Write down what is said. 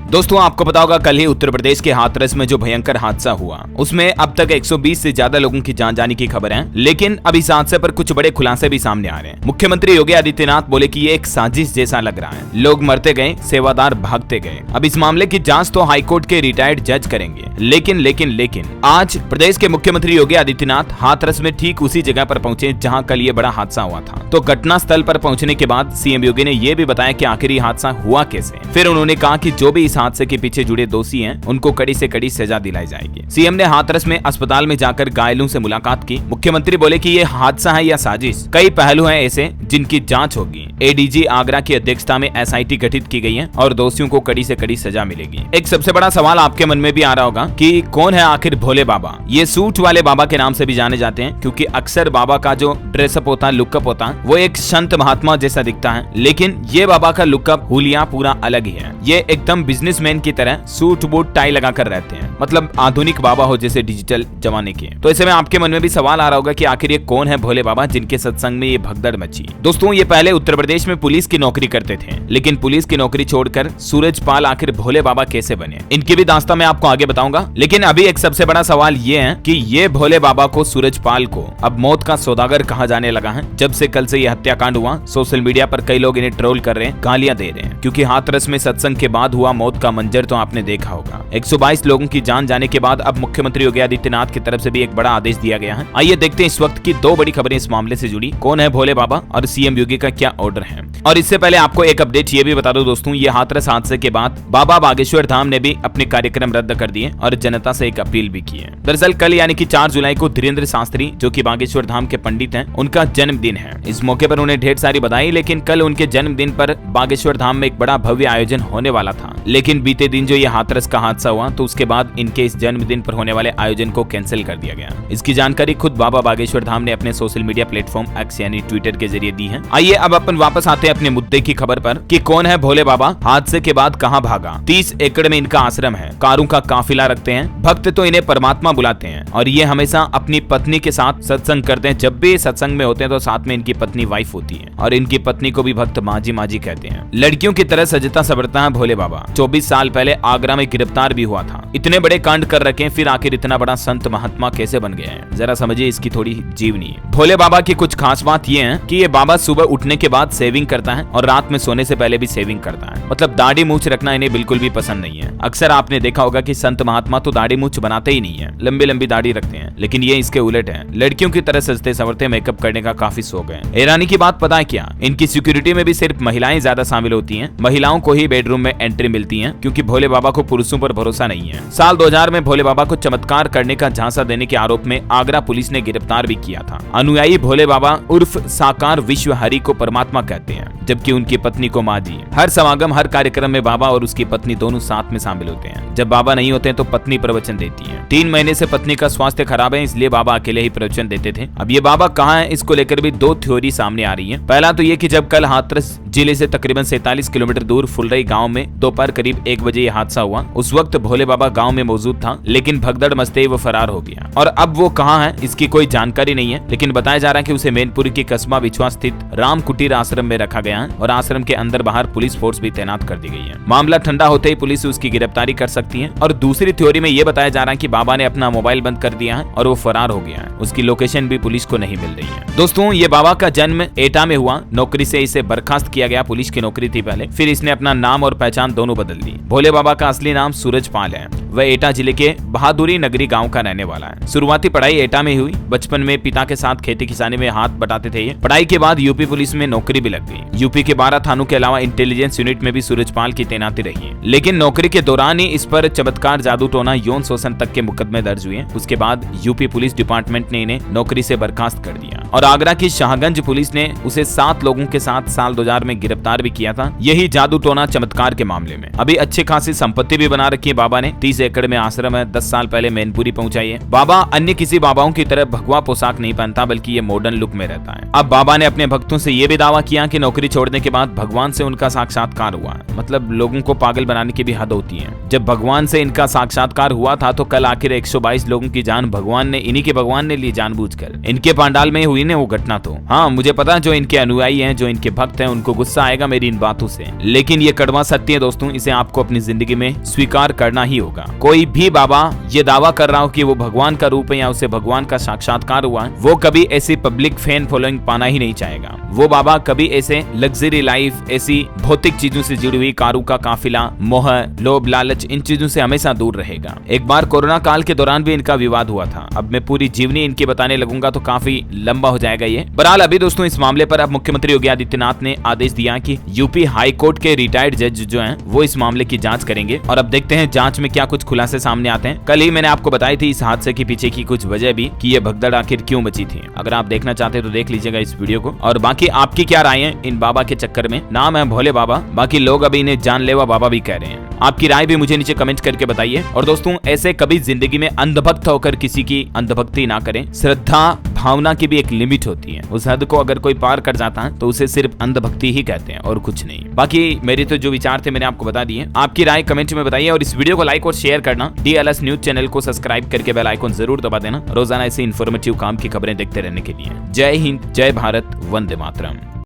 दोस्तों आपको पता होगा कल ही उत्तर प्रदेश के हाथरस में जो भयंकर हादसा हुआ उसमें अब तक 120 से ज्यादा लोगों की जान जाने की खबर है। लेकिन अब इस हादसे पर कुछ बड़े खुलासे भी सामने आ रहे हैं। मुख्यमंत्री योगी आदित्यनाथ बोले कि ये एक साजिश जैसा लग रहा है, लोग मरते गए, सेवादार भागते गए। अब इस मामले की जांच तो हाईकोर्ट के रिटायर्ड जज करेंगे। लेकिन आज प्रदेश के मुख्यमंत्री योगी आदित्यनाथ हाथरस में ठीक उसी जगह पर पहुंचे जहां कल ये बड़ा हादसा हुआ था। तो घटना स्थल पर पहुंचने के बाद सीएम योगी ने यह भी बताया कि आखिर ये हादसा हुआ कैसे। फिर उन्होंने कहा कि जो भी इस हादसे के पीछे जुड़े दोषी हैं, उनको कड़ी से कड़ी सजा दिलाई जाएगी। सीएम ने हाथरस में अस्पताल में जाकर घायलों से मुलाकात की। मुख्यमंत्री बोले कि ये हादसा है या साजिश, कई पहलू हैं ऐसे जिनकी जांच होगी। एडीजी आगरा की अध्यक्षता में एसआईटी गठित की गई है और दोषियों को कड़ी से कड़ी सजा मिलेगी। एक सबसे बड़ा सवाल आपके मन में भी आ रहा होगा कि कौन है आखिर भोले बाबा। ये सूट वाले बाबा के नाम से भी जाने जाते हैं क्योंकि अक्सर बाबा का जो ड्रेसअप होता है, लुकअप होता है, वो एक संत महात्मा जैसा दिखता है। लेकिन ये बाबा का लुकअप हुलिया पूरा अलग ही है। ये एकदम बिजनेसमैन की तरह सूट बूट टाई लगाकर रहते हैं, मतलब आधुनिक बाबा हो जैसे डिजिटल जमाने के। तो ऐसे में आपके मन में भी सवाल आ रहा होगा कि आखिर ये कौन है भोले बाबा जिनके सत्संग में ये भगदड़ मची। दोस्तों ये पहले उत्तर प्रदेश में पुलिस की नौकरी करते थे, लेकिन पुलिस की नौकरी छोड़कर सूरजपाल आखिर भोले बाबा कैसे बने, इनकी भी दास्तां मैं आपको आगे बताऊंगा। लेकिन अभी एक सबसे बड़ा सवाल ये है कि ये भोले बाबा को, सूरजपाल को अब मौत का सौदागर कहा जाने लगा है। जब से कल से ये हत्याकांड हुआ, सोशल मीडिया पर कई लोग इन्हें ट्रोल कर रहे हैं, गालियां दे रहे हैं, क्योंकि हाथरस में सत्संग के बाद हुआ मौत का मंजर तो आपने देखा होगा। 122 लोगों की जान जाने के बाद अब मुख्यमंत्री योगी आदित्यनाथ की तरफ से भी एक बड़ा आदेश दिया गया है। आइए देखते हैं इस वक्त की दो बड़ी खबरें इस मामले से जुड़ी, कौन है भोले बाबा और सीएम योगी का क्या ऑर्डर है। और इससे पहले आपको एक अपडेट ये भी बता दो दोस्तों, ये हाथरस हादसे के बाद बाबा बागेश्वर धाम ने भी अपने कार्यक्रम रद्द कर दिए और जनता से एक अपील भी की है। दरअसल कल यानी कि 4 जुलाई को धीरेन्द्र शास्त्री जो कि बागेश्वर धाम के पंडित हैं, उनका जन्मदिन है। इस मौके पर उन्हें ढेर सारी बधाई। लेकिन कल उनके जन्मदिन पर बागेश्वर धाम में एक बड़ा भव्य आयोजन होने वाला था, लेकिन बीते दिन जो ये हाथरस का हादसा हुआ तो उसके बाद इनके इस जन्मदिन पर होने वाले आयोजन को कैंसिल कर दिया गया। इसकी जानकारी खुद बाबा बागेश्वर धाम ने अपने सोशल मीडिया प्लेटफॉर्म एक्स यानी ट्विटर के जरिए दी है। आइए अब अपन वापस आते हैं अपने मुद्दे की खबर पर कि कौन है भोले बाबा, हादसे के बाद कहां भागा। 30 एकड़ में इनका आश्रम है, कारों का काफिला रखते हैं, भक्त तो इन्हें परमात्मा बुलाते हैं और ये हमेशा अपनी पत्नी के साथ सत्संग करते हैं। जब भी सत्संग में होते हैं तो साथ में इनकी पत्नी वाइफ होती है और इनकी पत्नी को भी भक्त माजी माजी कहते हैं। लड़कियों की तरह सजता सवरता है भोले बाबा। 24 साल पहले आगरा में गिरफ्तार भी हुआ था। इतने बड़े कांड कर रखे, फिर आखिर इतना बड़ा संत महात्मा कैसे बन गए हैं, जरा समझिए इसकी थोड़ी जीवनी। भोले बाबा की कुछ खास बात ये है कि ये बाबा सुबह उठने के बाद सेविंग करता है और रात में सोने से पहले भी सेविंग करता है। मतलब दाढ़ी मूछ रखना इन्हें बिल्कुल भी पसंद नहीं है। अक्सर आपने देखा होगा कि संत महात्मा तो दाढ़ी मूछ बनाते ही नहीं है, लंबी लंबी दाढ़ी रखते हैं, लेकिन ये इसके उलट है। लड़कियों की तरह सजते संवरते मेकअप करने का काफी शौक है। हैरानी की बात पता है क्या, इनकी सिक्योरिटी में भी सिर्फ महिलाएं ज्यादा शामिल होती हैं। महिलाओं को ही बेडरूम में एंट्री मिलती है क्योंकि भोले बाबा को पुरुषों पर भरोसा नहीं है। साल 2000 में भोले बाबा को चमत्कार करने का झांसा देने के आरोप में आगरा पुलिस ने गिरफ्तार भी किया था। अनुयायी भोले बाबा उर्फ साकार विश्व हरि को परमात्मा कहते हैं, जबकि उनकी पत्नी को माँ जी। हर समागम, हर कार्यक्रम में बाबा और उसकी पत्नी दोनों साथ में शामिल होते हैं। जब बाबा नहीं होते तो पत्नी प्रवचन देती है। 3 महीने से पत्नी का स्वास्थ्य खराब है, इसलिए बाबा अकेले ही प्रवचन देते थे। अब ये बाबा कहाँ है, इसको लेकर भी 2 थ्योरी सामने आ रही है। पहला तो ये कि जब कल हाथरस जिले से तकरीबन 47 किलोमीटर दूर फुलरई गांव में दोपहर करीब 1 बजे ये हादसा हुआ, उस वक्त भोले बाबा गांव में मौजूद था, लेकिन भगदड़ मचते ही वो फरार हो गया। और अब वो कहाँ है इसकी कोई जानकारी नहीं है, लेकिन बताया जा रहा है कि उसे मैनपुरी की कस्बा बिछुआ स्थित राम कुटीर आश्रम में रखा गया है और आश्रम के अंदर बाहर पुलिस फोर्स भी तैनात कर दी गई है। मामला ठंडा होते ही पुलिस उसकी गिरफ्तारी कर सकती है। और दूसरी थ्योरी में ये बताया जा रहा है कि बाबा ने अपना मोबाइल बंद कर दिया है और वो फरार हो गया है। उसकी लोकेशन भी पुलिस को नहीं मिल रही है। दोस्तों ये बाबा का जन्म एटा में हुआ। नौकरी से इसे बर्खास्त किया गया, पुलिस की नौकरी थी पहले, फिर इसने अपना नाम और पहचान दोनों बदल दी। भोले बाबा का असली नाम सूरजपाल है। वह एटा जिले के बहादुरी नगरी गांव का रहने वाला है। शुरुआती पढ़ाई एटा में हुई। बचपन में पिता के साथ खेती किसानी में हाथ बटाते थे ये। पढ़ाई के बाद यूपी पुलिस में नौकरी भी लग गई। यूपी के 12 थानों के अलावा इंटेलिजेंस यूनिट में भी सूरजपाल की तैनाती रही है। लेकिन नौकरी के दौरान ही इस पर चमत्कार, जादू टोना, यौन शोषण तक के मुकदमे दर्ज हुए। उसके बाद यूपी पुलिस डिपार्टमेंट ने इन्हें नौकरी से बर्खास्त कर दिया और आगरा की शाहगंज पुलिस ने उसे 7 लोगों के साथ साल 2000 में गिरफ्तार भी किया था, यही जादू टोना चमत्कार के मामले में। अभी अच्छी खासी संपत्ति भी बना रखी है बाबा ने। 30 एकड़ में आश्रम है। 10 साल पहले मैनपुरी पहुंचाई है। बाबा अन्य किसी बाबाओं की तरह भगवा पोशाक नहीं पहनता, बल्कि ये मॉडर्न लुक में रहता है। अब बाबा ने अपने भक्तों से ये भी दावा किया कि नौकरी छोड़ने के बाद भगवान से उनका साक्षात्कार हुआ। मतलब लोगों को पागल बनाने की भी हद होती है। जब भगवान से इनका साक्षात्कार हुआ था तो कल आखिर 122 लोगों की जान भगवान इन्हीं के भगवान ने लिए जानबूझकर। इनके पांडाल में हुई ना वो घटना। तो हाँ, मुझे पता जो इनके अनुयायी हैं, जो इनके भक्त हैं, उनको गुस्सा आएगा मेरी इन बातों से, लेकिन ये कड़वा सत्य है दोस्तों, इसे आपको अपनी जिंदगी में स्वीकार करना ही होगा। कोई भी बाबा ये दावा कर रहा हो कि वो भगवान का रूप है या उसे भगवान का साक्षात्कार हुआ, वो कभी ऐसी पब्लिक फैन फॉलोइंग पाना ही नहीं चाहेगा। वो बाबा कभी ऐसे लग्जरी लाइफ, ऐसी भौतिक चीजों से जुड़ी हुई कारों का काफिला, मोह, लोभ, लालच, इन चीजों से हमेशा दूर रहेगा। एक बार कोरोना काल के दौरान भी इनका विवाद हुआ था। अब मैं पूरी जीवनी इनकी बताने लगूंगा तो काफी लंबा हो जाएगा ये। बहरहाल अभी दोस्तों इस मामले पर अब मुख्यमंत्री योगी आदित्यनाथ ने आदेश दिया कि यूपी हाई कोर्ट के रिटायर्ड जज जो हैं वो इस मामले की जांच करेंगे और अब देखते हैं जांच में क्या कुछ खुलासे सामने आते हैं। कल ही मैंने आपको बताई थी इस हादसे के पीछे की कुछ वजह भी कि ये भगदड़ आखिर क्यों मची थी। अगर आप देखना चाहते हैं तो देख लीजिएगा इस वीडियो को। और बाकी आपकी क्या राय है इन बाबा के चक्कर में? नाम है भोले बाबा, बाकी लोग अभी इन्हें जानलेवा बाबा भी कह रहे हैं। आपकी राय भी मुझे नीचे कमेंट करके बताइए। और दोस्तों ऐसे कभी जिंदगी में अंधभक्त होकर किसी की अंधभक्ति ना करें। श्रद्धा भावना की भी एक लिमिट होती है, उस हद को अगर कोई पार कर जाता है तो उसे सिर्फ अंधभक्ति ही कहते हैं और कुछ नहीं। बाकी मेरे तो जो विचार थे मैंने आपको बता दिए। आपकी राय कमेंट में बताइए और इस वीडियो को लाइक और शेयर करना। DLS न्यूज चैनल को सब्सक्राइब करके बेल आइकन जरूर दबा देना रोजाना ऐसे इन्फॉर्मेटिव काम की खबरें देखते रहने के लिए। जय हिंद, जय भारत, वंदे मातरम।